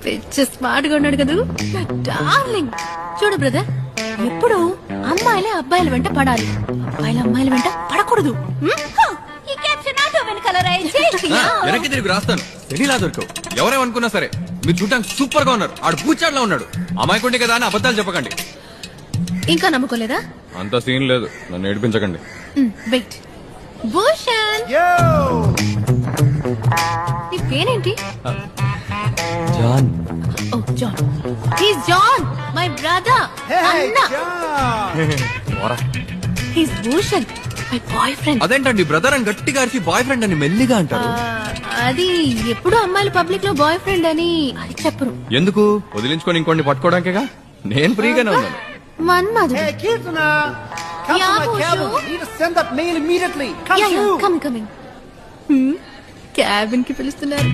పిచ్చ స్మార్ట్ గా ఉన్నాడు కదా డార్లింగ్. చూడు బ్రదర్, ఎప్పుడు అమ్మాయిలే అబ్బాయిల వెంట పడాలి, అబ్బాయిల అమ్మాయిల వెంట పడకూడదు. ఈ క్యాప్షన్ ఆటో వెనకాల రాయించి వెనక్కి తిరిగి రాస్తాను. తెలీలా దొరకవు. ఎవరేమనుకున్నా సరే మీరు చూడటానికి సూపర్ గా ఉన్నారు. ఆడు పూచాడులా ఉన్నాడు. అమాయకుండే కదా అని అబద్ధాలు చెప్పకండి. ఇంకా నమ్ముకోలేదా? అంత సీన్ లేదు, నన్ను ఏడిపించకండి. వెయిట్, భూషణ్ నీ పేరేంటి? John. Oh John. He's John, my brother. అన్న. He's Bhushan, my boyfriend. అదేంటండి బ్రదర్ అని గట్టిగా అరిచి బాయ్ ఫ్రెండ్ అని మెల్లిగా అంటారు? అది ఎప్పుడు అమ్మాయిలు పబ్లిక్ లో బాయ్ ఫ్రెండ్ అని అది చెప్పరు. ఎందుకు? వదిలించుకొని ఇంకోటి పట్టుకోవడానికేగా. నేను ఫ్రీగానే ఉన్నాను. మన్మధుడు. Hey, Kirtana! Come Yeah, to my Bhushu. cabin. Need to send that mail immediately. Come Yeah, soon. coming. Cabin కి పిలుస్తున్నారు.